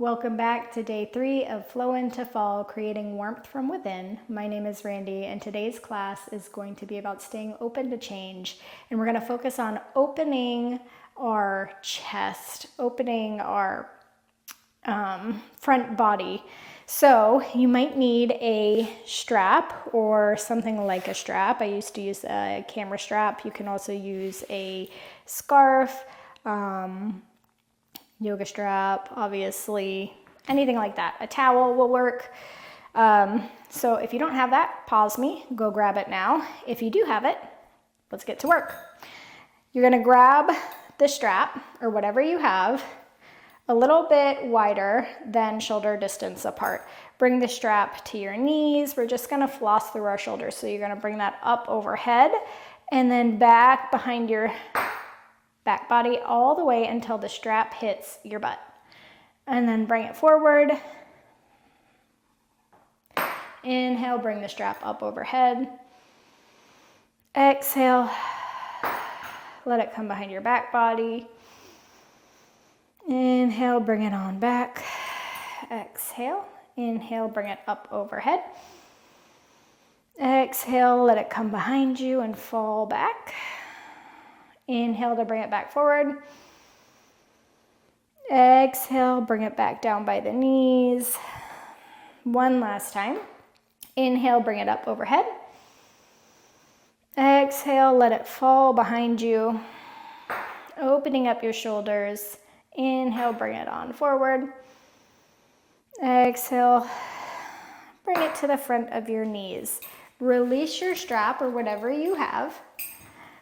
Welcome back to day 3 of Flow into Fall, creating warmth from within. My name is Randy, and today's class is going to be about staying open to change. And we're going to focus on opening our chest, opening our front body. So you might need a strap or something like a strap. I used to use a camera strap. You can also use a scarf, yoga strap, obviously, anything like that. A towel will work. So if you don't have that, pause me, go grab it now. If you do have it, let's get to work. You're gonna grab the strap or whatever you have a little bit wider than shoulder distance apart. Bring the strap to your knees. We're just gonna floss through our shoulders. So you're gonna bring that up overhead and then back behind your back body all the way until the strap hits your butt. And then bring it forward. Inhale, bring the strap up overhead. Exhale, let it come behind your back body. Inhale, bring it on back. Exhale, inhale, bring it up overhead. Exhale, let it come behind you and fall back. Inhale to bring it back forward. Exhale, bring it back down by the knees. One last time. Inhale, bring it up overhead. Exhale, let it fall behind you. Opening up your shoulders. Inhale, bring it on forward. Exhale, bring it to the front of your knees. Release your strap or whatever you have.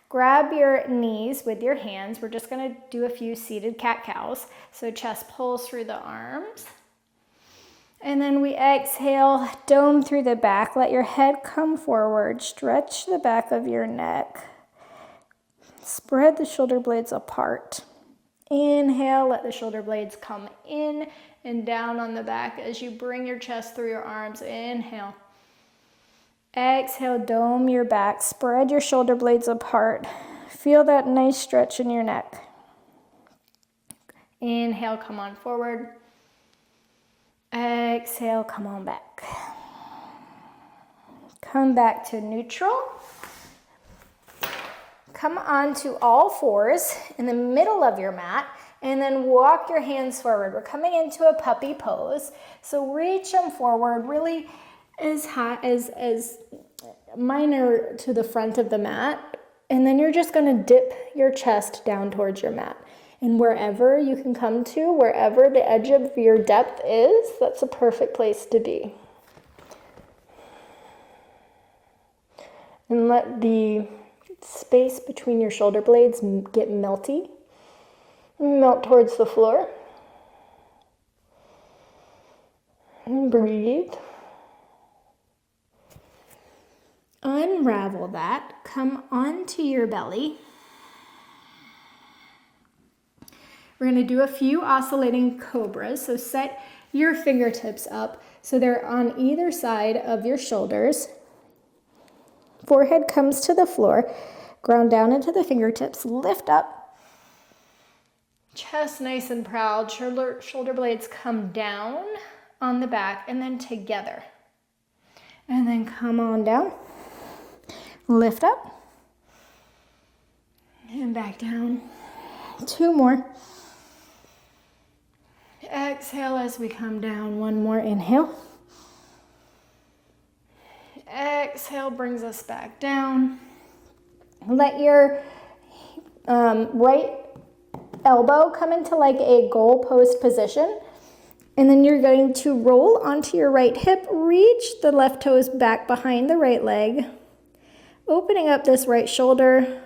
Grab your knees with your hands. We're just gonna do a few seated cat-cows. So chest pulls through the arms. And then we exhale, dome through the back. Let your head come forward. Stretch the back of your neck. Spread the shoulder blades apart. Inhale, let the shoulder blades come in and down on the back as you bring your chest through your arms. Inhale. Exhale, dome your back, spread your shoulder blades apart. Feel that nice stretch in your neck. Inhale, come on forward. Exhale, come on back. Come back to neutral. Come onto all fours in the middle of your mat and then walk your hands forward. We're coming into a puppy pose. So reach them forward, really as high as minor to the front of the mat, and then you're just going to dip your chest down towards your mat. And wherever you can come to, wherever the edge of your depth is, that's a perfect place to be. And let the space between your shoulder blades get melty. Melt towards the floor. And breathe. Unravel that, come onto your belly. We're going to do a few oscillating cobras, so set your fingertips up so they're on either side of your shoulders. Forehead comes to the floor, ground down into the fingertips, lift up. Chest nice and proud, shoulder blades come down on the back and then together. And then come on down. Lift up and back down. 2 more. Exhale as we come down. 1 more inhale. Exhale brings us back down. Let your right elbow come into like a goalpost position. And then you're going to roll onto your right hip, reach the left toes back behind the right leg. Opening up this right shoulder.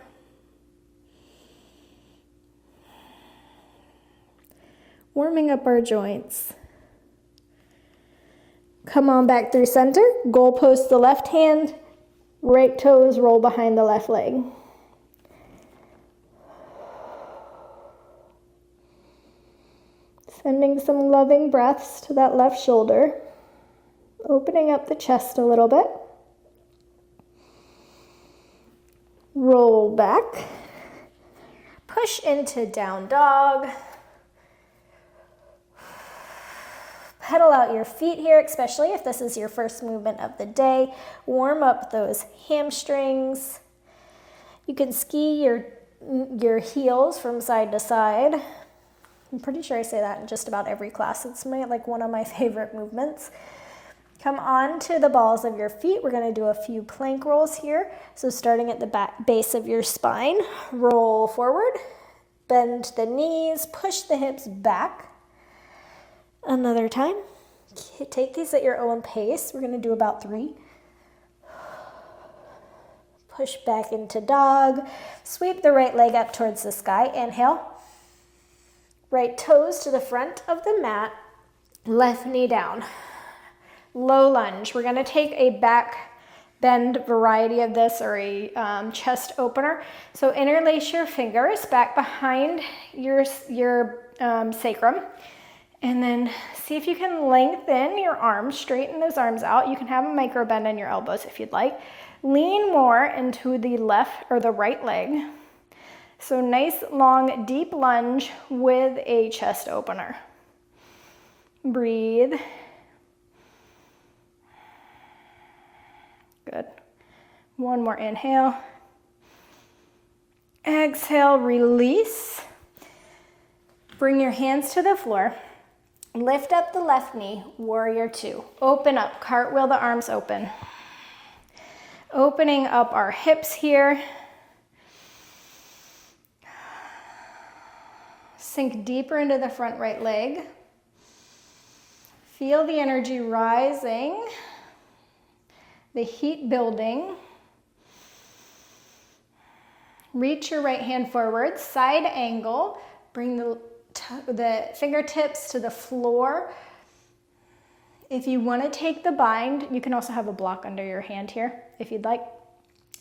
Warming up our joints. Come on back through center. Goalpost the left hand. Right toes roll behind the left leg. Sending some loving breaths to that left shoulder. Opening up the chest a little bit. Roll back, push into down dog, pedal out your feet here, especially if this is your first movement of the day. Warm up those hamstrings. You can ski your heels from side to side. I'm pretty sure I say that in just about every class. It's like one of my favorite movements. Come on to the balls of your feet. We're going to do a few plank rolls here. So starting at the base of your spine, roll forward, bend the knees, push the hips back. Another time. Take these at your own pace. We're going to do about 3. Push back into dog. Sweep the right leg up towards the sky. Inhale. Right toes to the front of the mat. Left knee down. Low lunge. We're going to take a back bend variety of this, or a chest opener. So interlace your fingers back behind your sacrum, and then see if you can lengthen your arms, straighten those arms out. You can have a micro bend in your elbows if you'd like. Lean more into the left or the right leg. So nice, long, deep lunge with a chest opener. Breathe. Good. One more inhale. Exhale, release. Bring your hands to the floor. Lift up the left knee, warrior 2. Open up, cartwheel the arms open. Opening up our hips here. Sink deeper into the front right leg. Feel the energy rising. The heat building. Reach your right hand forward, side angle. Bring the fingertips to the floor. If you want to take the bind, you can also have a block under your hand here if you'd like.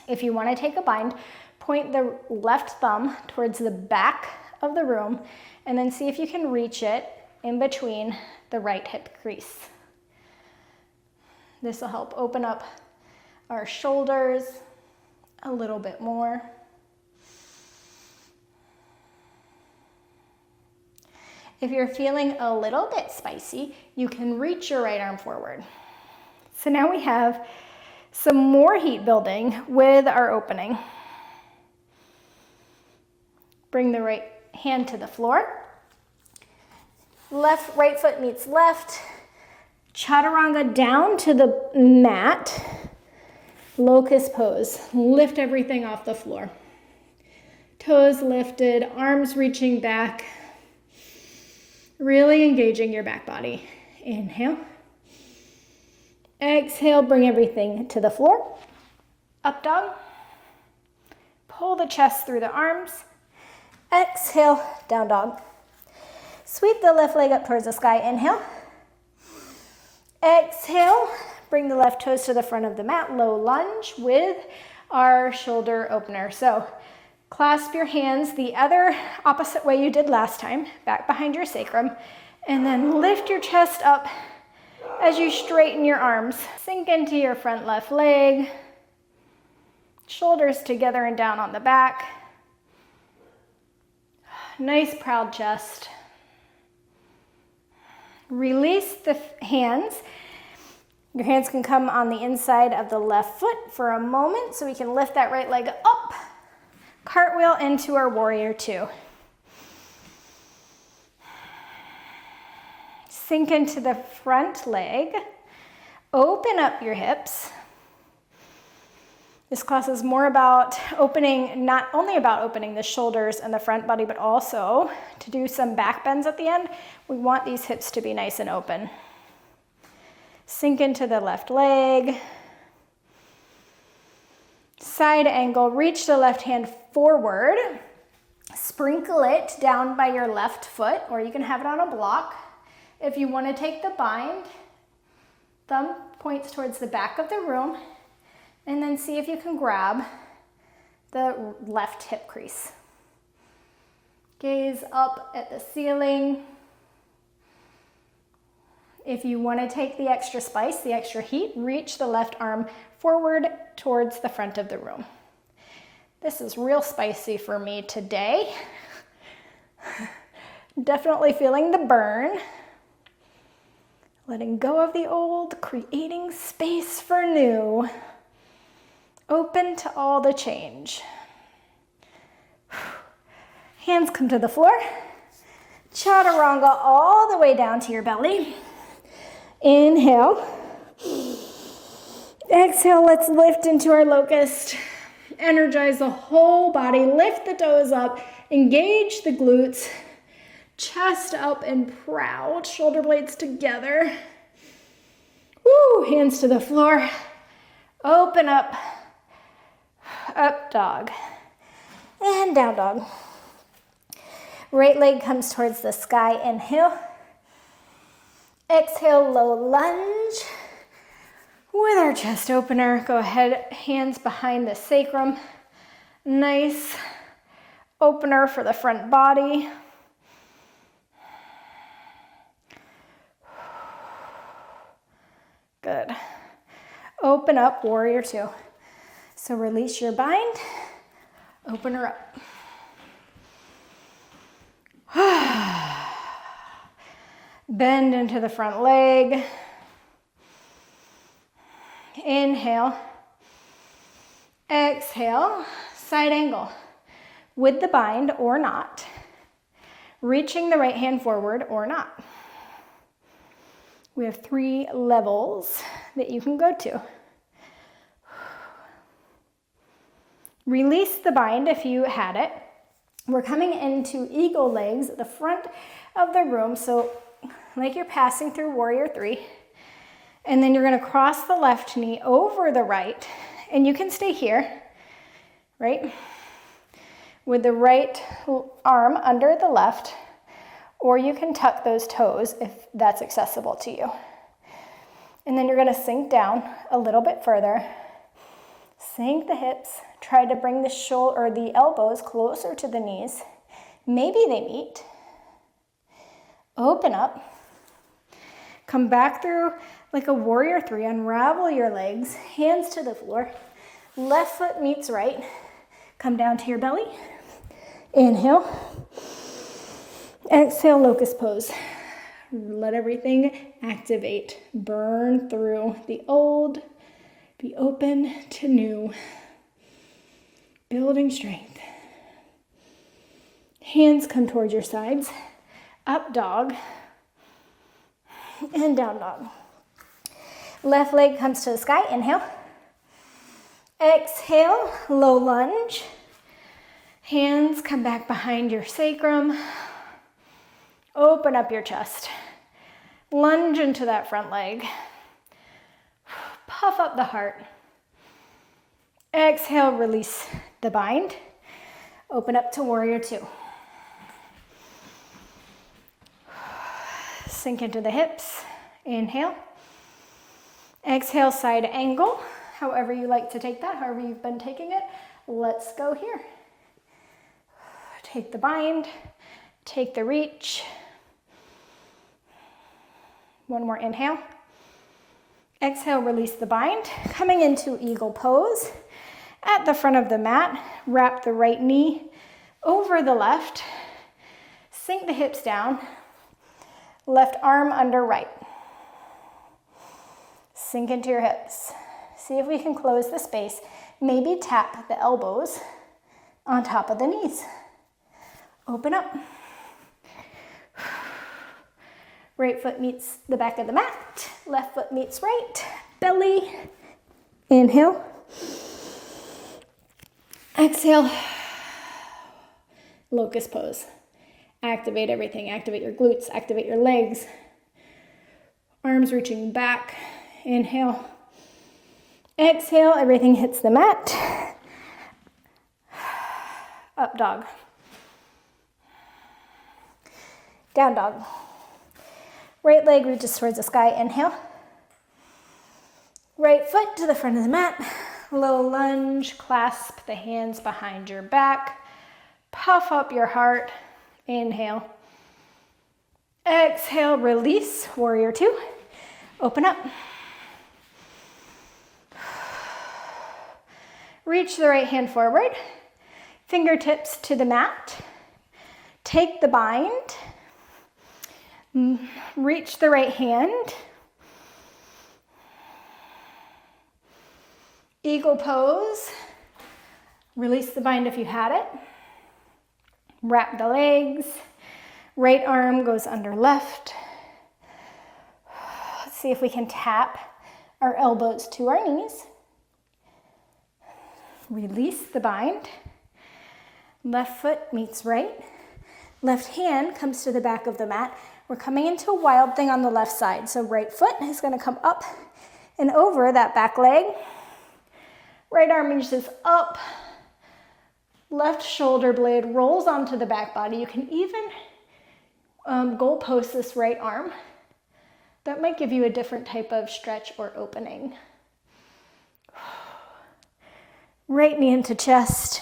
If you want to take a bind, point the left thumb towards the back of the room and then see if you can reach it in between the right hip crease. This will help open up our shoulders a little bit more. If you're feeling a little bit spicy, you can reach your right arm forward. So now we have some more heat building with our opening. Bring the right hand to the floor. Right foot meets left. Chaturanga down to the mat. Locust pose. Lift everything off the floor. Toes lifted, arms reaching back. Really engaging your back body. Inhale. Exhale, bring everything to the floor. Up dog. Pull the chest through the arms. Exhale, down dog. Sweep the left leg up towards the sky. Inhale. Exhale, bring the left toes to the front of the mat. Low lunge with our shoulder opener. So clasp your hands the other opposite way you did last time, back behind your sacrum, and then lift your chest up as you straighten your arms. Sink into your front left leg, shoulders together and down on the back. Nice proud chest. Release the hands. Your hands can come on the inside of the left foot for a moment so we can lift that right leg up. Cartwheel into our warrior 2. Sink into the front leg. Open up your hips. This class is more about opening, not only about opening the shoulders and the front body, but also to do some back bends at the end. We want these hips to be nice and open. Sink into the left leg. Side angle, reach the left hand forward. Sprinkle it down by your left foot, or you can have it on a block. If you want to take the bind, thumb points towards the back of the room, and then see if you can grab the left hip crease. Gaze up at the ceiling. If you want to take the extra spice, the extra heat, reach the left arm forward towards the front of the room. This is real spicy for me today. Definitely feeling the burn. Letting go of the old, creating space for new. Open to all the change. Hands come to the floor. Chaturanga all the way down to your belly. Inhale. Exhale, let's lift into our locust. Energize the whole body. Lift the toes up. Engage the glutes. Chest up and proud. Shoulder blades together. Woo, hands to the floor. Open up. Up dog. And down dog. Right leg comes towards the sky. Inhale. Exhale, low lunge. With our chest opener, go ahead, hands behind the sacrum. Nice opener for the front body. Good. Open up, warrior two. So release your bind, open her up. Bend into the front leg. Inhale. Exhale, side angle. With the bind or not. Reaching the right hand forward or not. We have 3 levels that you can go to. Release the bind if you had it. We're coming into eagle legs at the front of the room. So like you're passing through warrior 3. And then you're going to cross the left knee over the right. And you can stay here, right? With the right arm under the left. Or you can tuck those toes if that's accessible to you. And then you're going to sink down a little bit further. Sink the hips. Try to bring the shoulder or the elbows closer to the knees. Maybe they meet. Open up. Come back through like a warrior 3. Unravel your legs. Hands to the floor. Left foot meets right. Come down to your belly. Inhale. Exhale, locust pose. Let everything activate. Burn through the old. Be open to new. Building strength. Hands come towards your sides. Up dog. And down dog. Left leg comes to the sky. Inhale. Exhale, low lunge. Hands come back behind your sacrum. Open up your chest. Lunge into that front leg. Puff up the heart. Exhale, release the bind. Open up to warrior 2. Sink into the hips. Inhale. Exhale, side angle. However you like to take that, however you've been taking it. Let's go here. Take the bind. Take the reach. One more inhale. Exhale, release the bind. Coming into eagle pose. At the front of the mat, wrap the right knee over the left. Sink the hips down. Left arm under right. Sink into your hips. See if we can close the space. Maybe tap the elbows on top of the knees. Open up. Right foot meets the back of the mat. Left foot meets right. Belly. Inhale. Exhale. Locust pose. Activate everything. Activate your glutes. Activate your legs. Arms reaching back. Inhale. Exhale. Everything hits the mat. Up dog. Down dog. Right leg reaches towards the sky. Inhale. Right foot to the front of the mat. Low lunge. Clasp the hands behind your back. Puff up your heart. Inhale. Exhale. Release. Warrior 2. Open up. Reach the right hand forward. Fingertips to the mat. Take the bind. Reach the right hand. Eagle pose. Release the bind if you had it. Wrap the legs. Right arm goes under left. Let's see if we can tap our elbows to our knees. Release the bind. Left foot meets right. Left hand comes to the back of the mat. We're coming into a wild thing on the left side. So right foot is going to come up and over that back leg. Right arm reaches up. Left shoulder blade rolls onto the back body. You can even goal post this right arm. That might give you a different type of stretch or opening. Right knee into chest.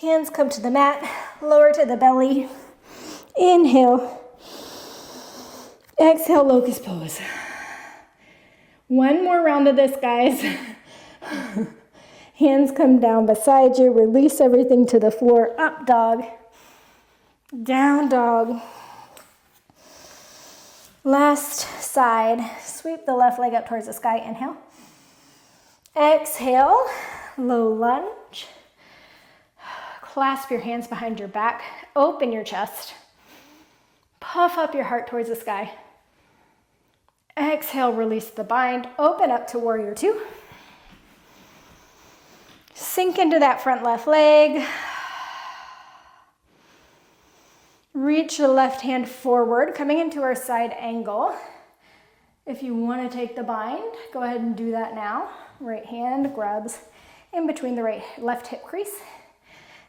Hands come to the mat, lower to the belly. Inhale. Exhale, locust pose. One more round of this, guys. Hands come down beside you. Release everything to the floor. Up dog. Down dog. Last side. Sweep the left leg up towards the sky. Inhale. Exhale. Low lunge. Clasp your hands behind your back. Open your chest. Puff up your heart towards the sky. Exhale, release the bind. Open up to warrior two. Sink into that front left leg. Reach the left hand forward, coming into our side angle. If you want to take the bind, go ahead and do that now. Right hand grabs in between the left hip crease,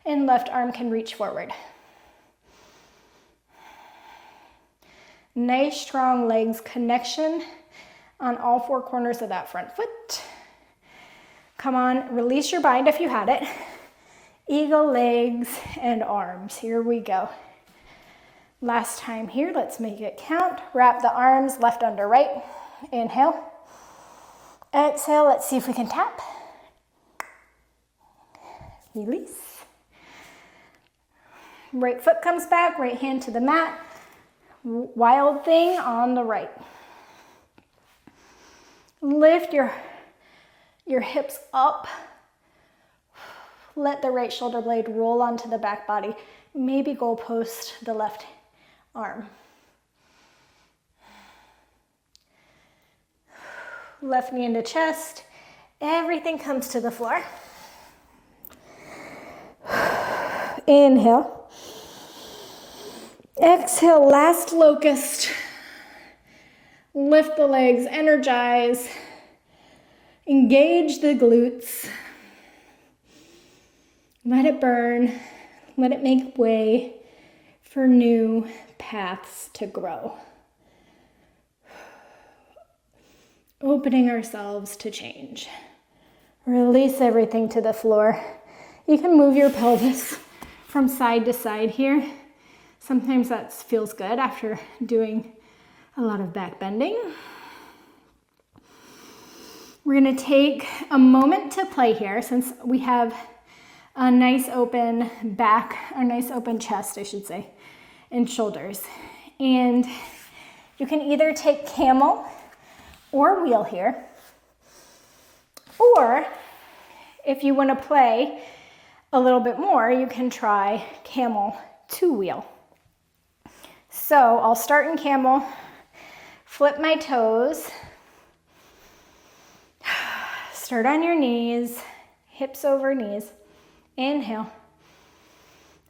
and left arm can reach forward. Nice strong legs connection on all four corners of that front foot. Come on, release your bind if you had it. Eagle legs and arms. Here we go. Last time here, let's make it count. Wrap the arms left under right. Inhale. Exhale, let's see if we can tap. Release. Right foot comes back, right hand to the mat. Wild thing on the right. Lift your hips up. Let the right shoulder blade roll onto the back body. Maybe goal post the left arm. Left knee into chest. Everything comes to the floor. Inhale. Exhale, last locust. Lift the legs, energize. Engage the glutes. Let it burn. Let it make way for new paths to grow. Opening ourselves to change. Release everything to the floor. You can move your pelvis from side to side here. Sometimes that feels good after doing a lot of back bending. We're going to take a moment to play here since we have a nice open back, a nice open chest, I should say, and shoulders. And you can either take camel or wheel here, or if you want to play a little bit more, you can try camel to wheel. So I'll start in camel, flip my toes, start on your knees, hips over knees, inhale.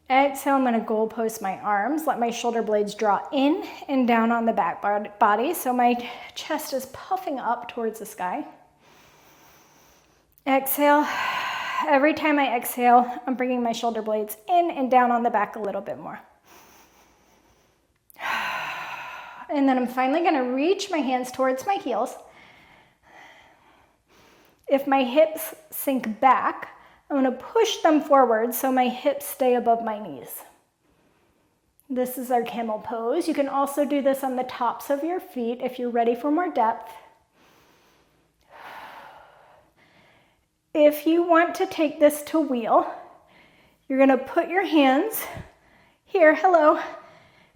Exhale, I'm going to goal post my arms, let my shoulder blades draw in and down on the back body so my chest is puffing up towards the sky. Exhale. Every time I exhale, I'm bringing my shoulder blades in and down on the back a little bit more. And then I'm finally going to reach my hands towards my heels. If my hips sink back, I'm going to push them forward so my hips stay above my knees. This is our camel pose. You can also do this on the tops of your feet if you're ready for more depth. If you want to take this to wheel, you're going to put your hands here, hello.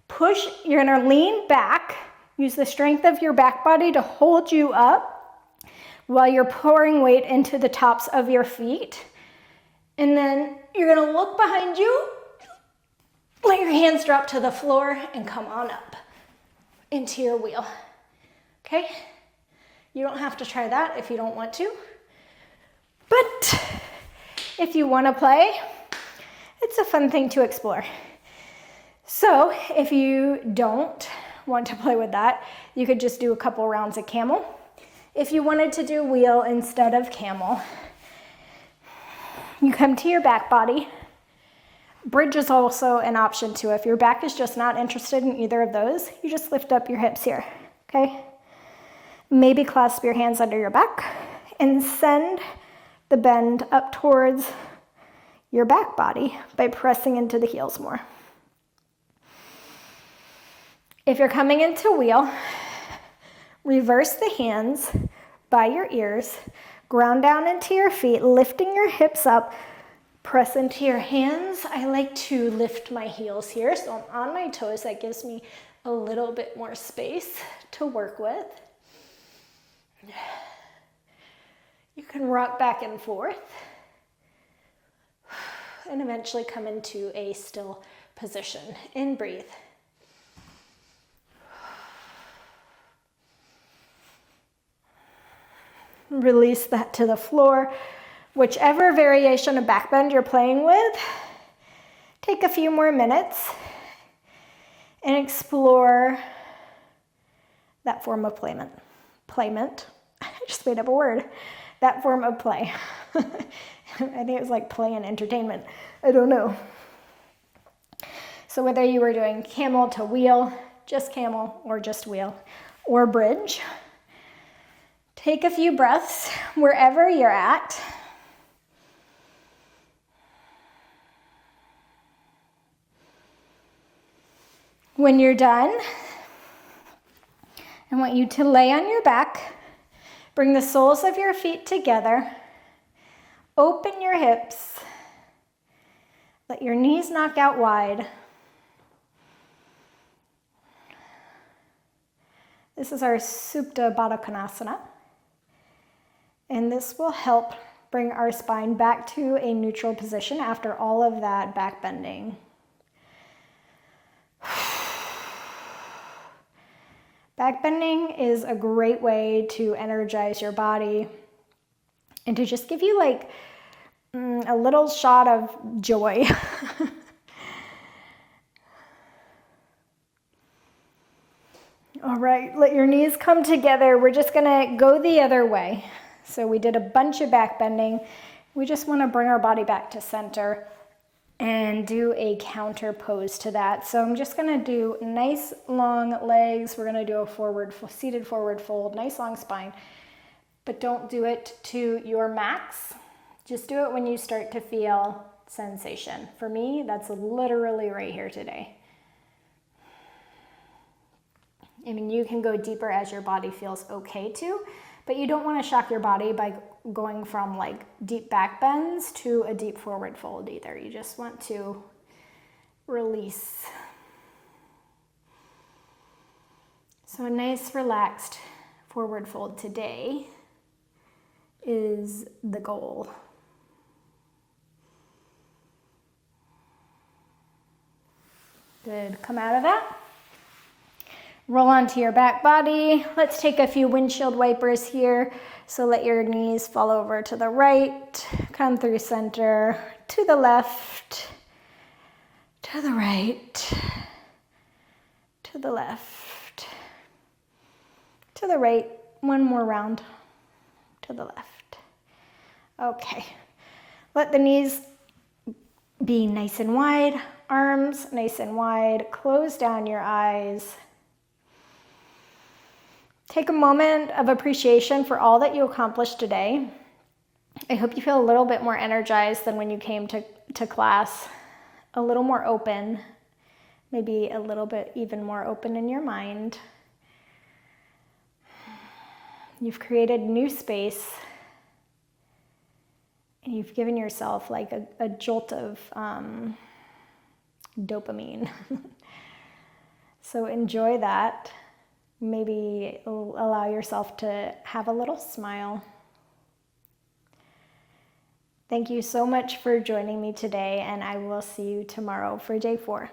Push, you're going to lean back, use the strength of your back body to hold you up. while you're pouring weight into the tops of your feet. And then you're gonna look behind you, let your hands drop to the floor and come on up into your wheel, okay? You don't have to try that if you don't want to, but if you wanna play, it's a fun thing to explore. So if you don't want to play with that, you could just do a couple rounds of camel. If you wanted to do wheel instead of camel, you come to your back body. Bridge is also an option too. If your back is just not interested in either of those, you just lift up your hips here, okay? Maybe clasp your hands under your back and send the bend up towards your back body by pressing into the heels more. If you're coming into wheel, reverse the hands by your ears, ground down into your feet, lifting your hips up, press into your hands. I like to lift my heels here, so I'm on my toes. That gives me a little bit more space to work with. You can rock back and forth and eventually come into a still position and breathe. Release that to the floor. Whichever variation of back bend you're playing with, take a few more minutes and explore that form of playment. I just made up a word. That form of play. I think it was like play and entertainment. I don't know. So whether you were doing camel to wheel, just camel, or just wheel, or bridge, take a few breaths wherever you're at. When you're done, I want you to lay on your back, bring the soles of your feet together, open your hips, let your knees knock out wide. This is our Supta Baddha Konasana. And this will help bring our spine back to a neutral position after all of that back bending. Back bending is a great way to energize your body and to just give you like a little shot of joy. All right, let your knees come together. We're just gonna go the other way. So we did a bunch of back bending. We just wanna bring our body back to center and do a counter pose to that. So I'm just gonna do nice long legs. We're gonna do a seated forward fold, nice long spine, but don't do it to your max. Just do it when you start to feel sensation. For me, that's literally right here today. I mean, you can go deeper as your body feels okay to, but you don't wanna shock your body by going from like deep back bends to a deep forward fold either. You just want to release. So a nice relaxed forward fold today is the goal. Good, come out of that. Roll onto your back body. Let's take a few windshield wipers here. So let your knees fall over to the right, come through center, to the left, to the right, to the left, to the right. One more round, to the left. Okay, let the knees be nice and wide, arms nice and wide, close down your eyes. Take a moment of appreciation for all that you accomplished today. I hope you feel a little bit more energized than when you came to class, a little more open, maybe a little bit even more open in your mind. You've created new space and you've given yourself like a jolt of dopamine. So enjoy that. Maybe allow yourself to have a little smile. Thank you so much for joining me today, and I will see you tomorrow for day 4.